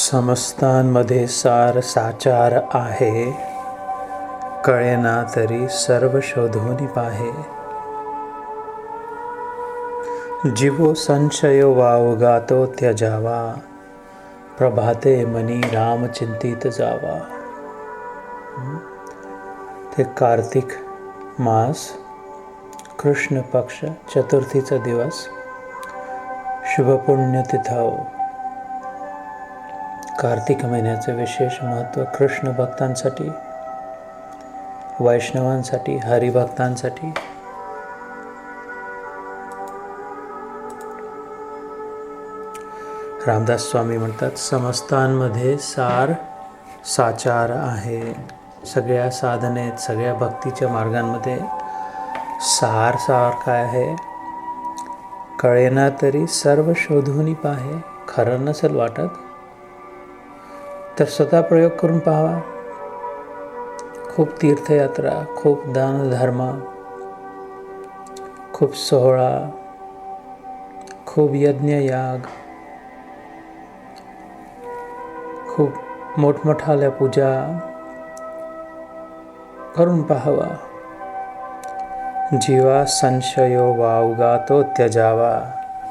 समस्तांमध्ये सार साचार आहे, कळेना तरी सर्व शोधून पाहे. जीवो संशयो वावगातो त्यजावा, प्रभाते मनी राम चिंतित जावा. ते कार्तिक मास, कृष्ण पक्ष, चतुर्थीचा दिवस, शुभपुण्य तिथौ. कार्तिक महिन्याचे विशेष महत्त्व कृष्ण भक्तांसाठी, वैष्णवांसाठी, हरिभक्तांसाठी. रामदास स्वामी म्हणतात, समस्तांमध्ये सार साचार आहे. सगळ्या साधनेत, सगळ्या भक्तीच्या मार्गांमध्ये सार काय आहे, कळेना तरी सर्व शोधून पाहे. खरं नसेल वाटत तर स्वतः प्रयोग करून पाहावा. खूप तीर्थयात्रा, खूप दानधर्म, खूप सोहळा, खूप यज्ञयाग, खूप मोठमोठाल्या पूजा करून पाहावा. जीवा संशयो वावगातो त्यजावा,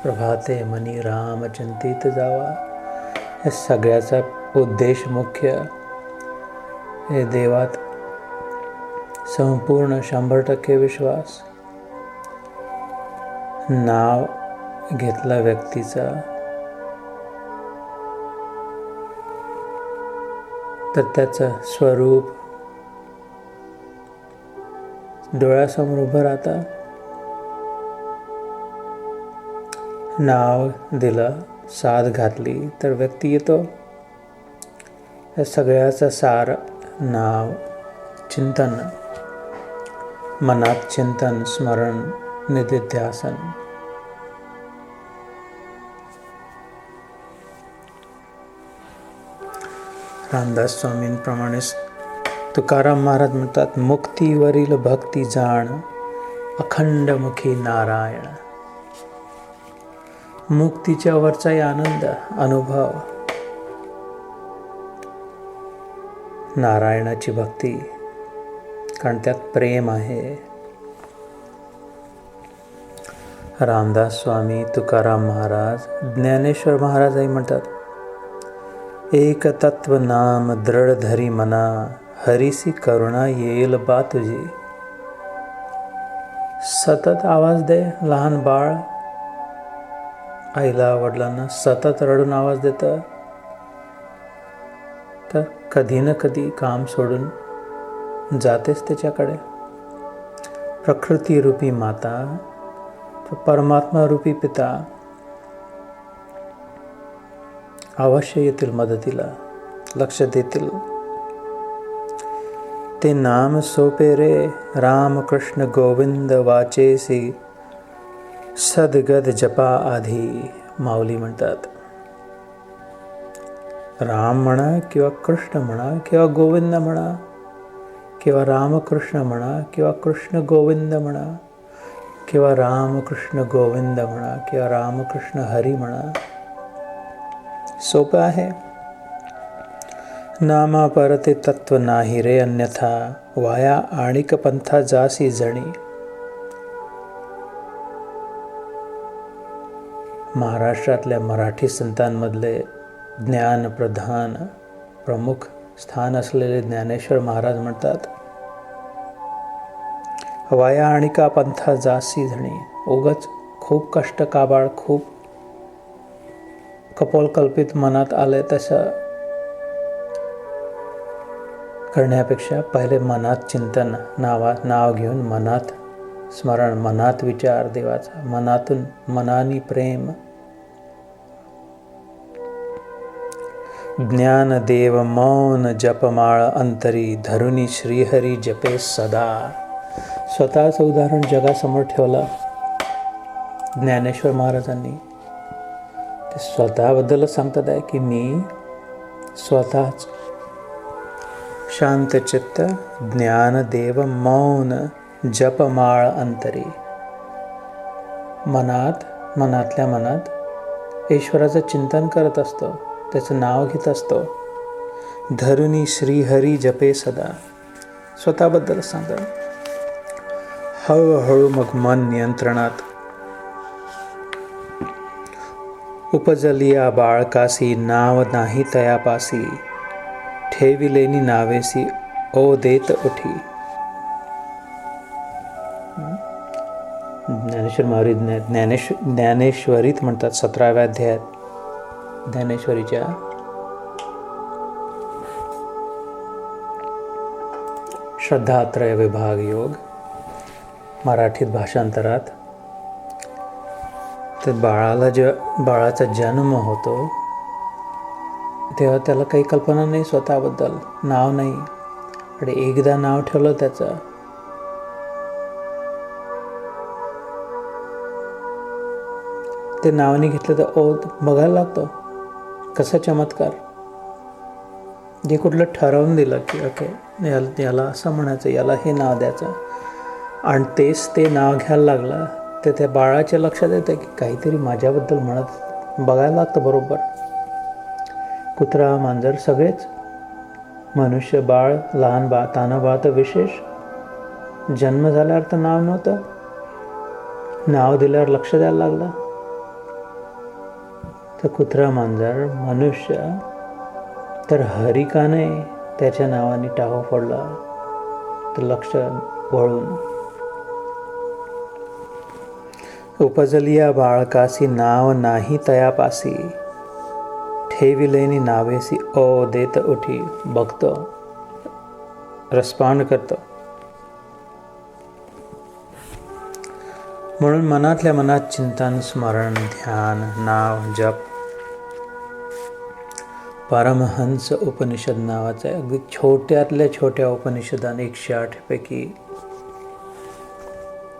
प्रभाते मनी राम चिंतित जावा. या सगळ्याचा उद्देश मुख्य हे देवात संपूर्ण 100% विश्वास. नाव घेतला व्यक्तीचा तर त्याचं स्वरूप डोळ्यासमोर उभं राहतं. नाव दिलं, साथ घातली तर व्यक्ती येतो. या सगळ्याचं सार नाव, चिंतन, मनात चिंतन, स्मरण, निधिध्यासन. रामदास स्वामींप्रमाणेच तुकाराम महाराज म्हणतात, मुक्तीवरील भक्ती जाण, अखंडमुखी नारायण. मुक्तीच्या वरचाही आनंद, अनुभव, नारायणाची भक्ती, कारण त्यात प्रेम आहे. रामदास स्वामी, तुकाराम महाराज, ज्ञानेश्वर महाराजही म्हणतात, एक तत्व नाम दृढ धरी मना, हरीसी करुणा येईल बा तुझी. सतत आवाज दे. लहान बाळ आईला वडिलांना सतत रडून आवाज देतं तर कधी ना कधी काम सोडून जातेच त्याच्याकडे. प्रकृती रूपी माता, परमात्मा रूपी पिता अवश्य येतील मदतीला, लक्ष देतील. ते नाम सोपे रे, राम कृष्ण गोविंद वाचेसी, सदगद जपा आधी. माऊली म्हणतात, राम म्हणा किंवा कृष्ण म्हणा किंवा गोविंद म्हणा किंवा रामकृष्ण म्हणा किंवा कृष्ण गोविंद म्हणा किंवा रामकृष्ण गोविंद म्हणा किंवा रामकृष्ण हरी म्हणा. सोपं आहे. नामा परते तत्व नाही रे, अन्यथा वाया आणिक पंथा जासी जणी. महाराष्ट्रातल्या मराठी संतांमधले ज्ञानप्रधान प्रमुख स्थान असलेले ज्ञानेश्वर महाराज म्हणतात, वाया आणिका पंथा जासी जणी. उगाच खूप कष्ट काबाड, खूप कपोलकल्पित मनात आले तसं करण्यापेक्षा पहिले मनात चिंतन, नाव घेऊन मनात स्मरण, मनात विचार देवाचा, मनातून मनानी प्रेम. ज्ञान देव मौन जपमाळ अंतरी, धरुनी श्रीहरी जपे सदा. स्वतःचं उदाहरण जगासमोर ठेवलं ज्ञानेश्वर महाराजांनी. ते स्वतःबद्दलच सांगतात आहे की मी स्वतःच शांतचित्त, ज्ञानदेव मौन जपमाळ अंतरी. मनातल्या मनात ईश्वराचं चिंतन करत असतो. त्याचं नाव घेत असतो. धरुनी श्रीहरी जपे सदा. स्वतःबद्दल सांगतात. हळूहळू मग मन नियंत्रणात. उपजलिया बाळकासी नाव नाही तयापासी. ठेविलेनी नावेसी ओ देत उठी. ज्ञानेश्वर महाराज ज्ञानेश्वरीत म्हणतात 17व्या अध्यायात ज्ञानेश्वरीच्या श्रद्धात्रय विभाग योग मराठीत भाषांतरात. तर बाळाचा जन्म होतो तेव्हा त्याला काही कल्पना नाही स्वतःबद्दल, नाव नाही. आणि एकदा नाव ठेवलं त्याचं, ते नावाने घेतलं तर बघायला लागतो कसा चमत्कार. जे कुठलं ठरवून दिलं की ओके याला असं म्हणायचं, याला हे नाव द्यायचं, आणि तेच ते नाव घ्यायला लागलं तर त्या बाळाच्या लक्षात येतं की काहीतरी माझ्याबद्दल म्हणत. बघायला लागतं बरोबर. कुत्रा मांजर सगळेच, मनुष्य बाळ लहान तानं बाळ तर विशेष. जन्म झाल्यावर तर नाव नव्हतं, नाव दिल्यावर लक्ष द्यायला लागलं. तर कुत्रा मांजर मनुष्य तर हरी का नाही त्याच्या नावाने टाहो फोडला तर लक्ष वळून. उपजलिया बाळकासी नाव नाही तयापासी. ठेविलेनी नावेसी ओ देत उठी. बघतो, रिस्पॉन्ड करतो. म्हणून मनातल्या मनात चिंतन, स्मरण, ध्यान, नाव, जप. परमहंस उपनिषद नावाचं आहे. अगदी छोट्यातल्या छोट्या उपनिषदाने 108 पैकी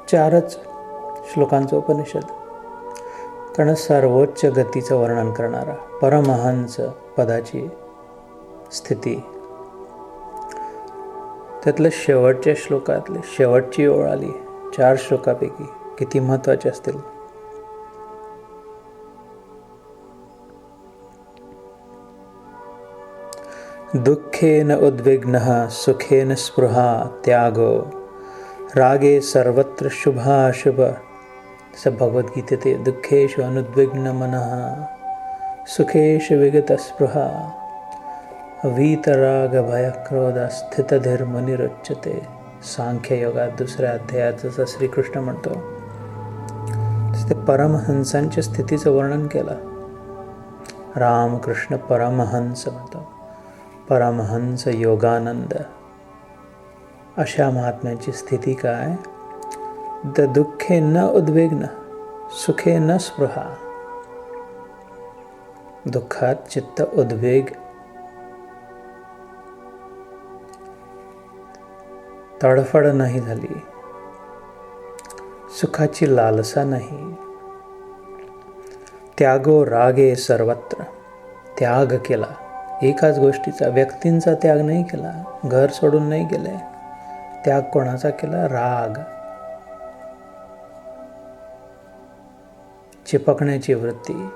4च श्लोकांचं उपनिषद, कारण सर्वोच्च गतीचं वर्णन करणारा परमहंस पदाची स्थिती. त्यातलं शेवटच्या श्लोकातली शेवटची ओळ आली 4 श्लोकापैकी. किती महत्त्वाचे असतील. दुःखेन उद्विग्नः सुखेन स्पृहा त्यागो रागे सर्वत्र शुभाशुभ. सब भगवद्गीतेत दुःखेषु अनुद्विग्न मनः सुखेषु विगत स्पृहा वीतराग भय क्रोध स्थितधीर मुनिरुच्यते. सांख्य योगात 2ऱ्या अध्यायात जसं श्रीकृष्ण म्हणतो ते परमहंसांच्या स्थितीचं वर्णन केलं. रामकृष्ण परमहंस म्हणतो. परमहंस योगानंद. अशा महात्म्याची स्थिती काय? द दुःखे न उद्विग्न सुखे न स्पृहा. दुःखात चित्त उद्वेग तडफड नाही झाली. सुखाची लालसा नाही. त्यागो रागे सर्वत्र. त्याग केला एकाच गोष्टीचा, व्यक्तींचा त्याग नाही केला, घर सोडून नाही गेले. त्याग कोणाचा केला? राग. चिपकण्याची वृत्ती,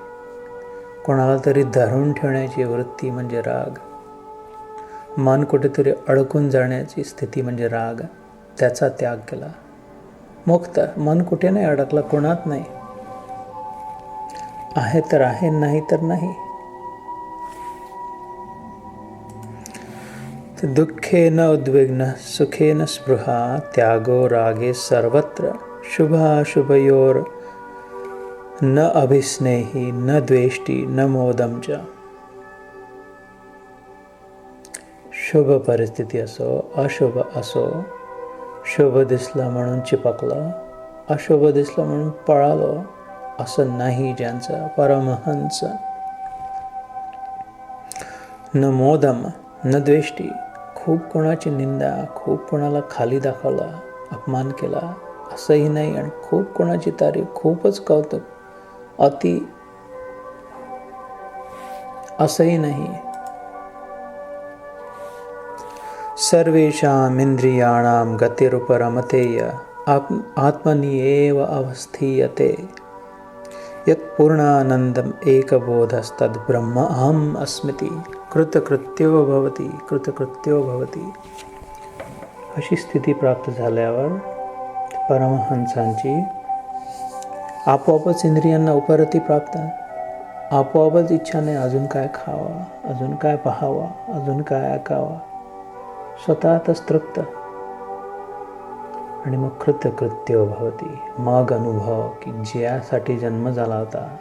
कोणाला तरी धरून ठेवण्याची वृत्ती म्हणजे राग. मन कुठेतरी अडकून जाण्याची स्थिती म्हणजे राग. त्याचा त्याग केला. मुक्त मन कुठे नाही अडकला, कोणात नाही. आहे तर आहे, नाही तर नाही. दुःखे न उद्विग्न सुखे न स्पृहा त्यागो रागे सर्वत्र शुभाशुभयोर न अभिस्नेही न द्वेष्टी न मोदम च. शुभ परिस्थिती असो अशुभ असो, शुभ दिसलं म्हणून चिपकलं, अशुभ दिसलं म्हणून पळालो असं नाही ज्यांचं. परमहंस. न मोदम न द्वेष्टी. खूप कोणाची निंदा, खूप कोणाला खाली दाखवला, अपमान केला असंही नाही, आणि खूप कोणाची तारीफ, खूपच कौतुक, अति असंही नाही. सर्वेषाम् इंद्रियाणां गतिरुपरमतेय आत्मनि एव अवस्थीयते. यत्पूर्णानन्दम् एकबोधस्तद् ब्रह्म अहम् अस्मिति कृतकृत्यो भवति. अशी स्थिती प्राप्त झाल्यावर परमहंसांची आपोआपच इंद्रियांना उपरती प्राप्त, आपोआपच इच्छा नाही अजून काय खावा, अजून काय पाहावा, अजून काय ऐकावा, स्वतःतच तृप्त. आणि मग कृतकृत्यो भवती, मग अनुभव की ज्यासाठी जन्म झाला होता,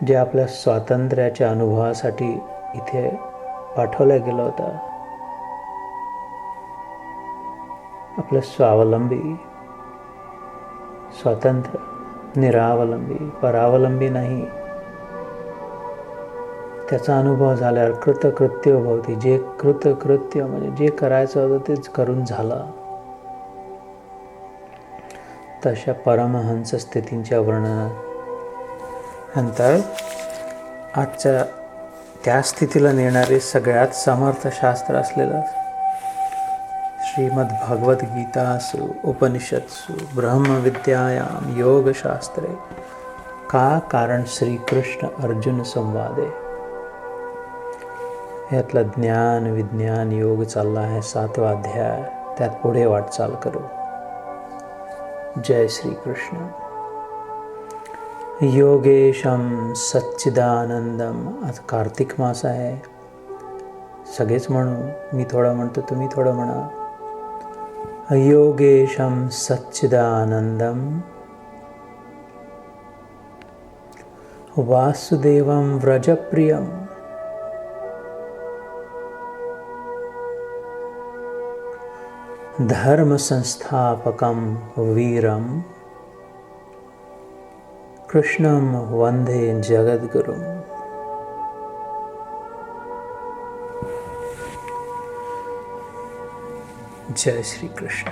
जे आपल्या स्वातंत्र्याच्या अनुभवासाठी इथे पाठवला गेला होता, आपलं स्वावलंबी, स्वतंत्र, निरावलंबी, परावलंबी नाही, त्याचा अनुभव झाल्यावर कृतकृत्य भवती. जे कृतकृत्य म्हणजे जे करायचं होतं तेच करून झालं. तशा परमहंस स्थितींच्या वर्णनानंतर आजच्या त्या स्थितीला नेणारे सगळ्यात समर्थ शास्त्र असलेलं श्रीमद् भगवद्गीतासु उपनिषत्सु ब्रह्मविद्यायां योगशास्त्रे का कारण श्रीकृष्ण अर्जुन संवादे, यातला ज्ञान विज्ञान योग चालला आहे 7वा अध्याय. त्यात पुढे वाटचाल करू. जय श्री कृष्ण. योगेशम सच्चिदानंदम. आज कार्तिक मास आहे, सगळेच म्हणू. मी थोडं म्हणतो, तुम्ही थोडं म्हणा. योगेशम सच्चिदानंदम वासुदेवं व्रजप्रियम धर्म संस्थापकं वीरं कृष्णं वंदे जगद्गुरुं. जय श्री कृष्ण.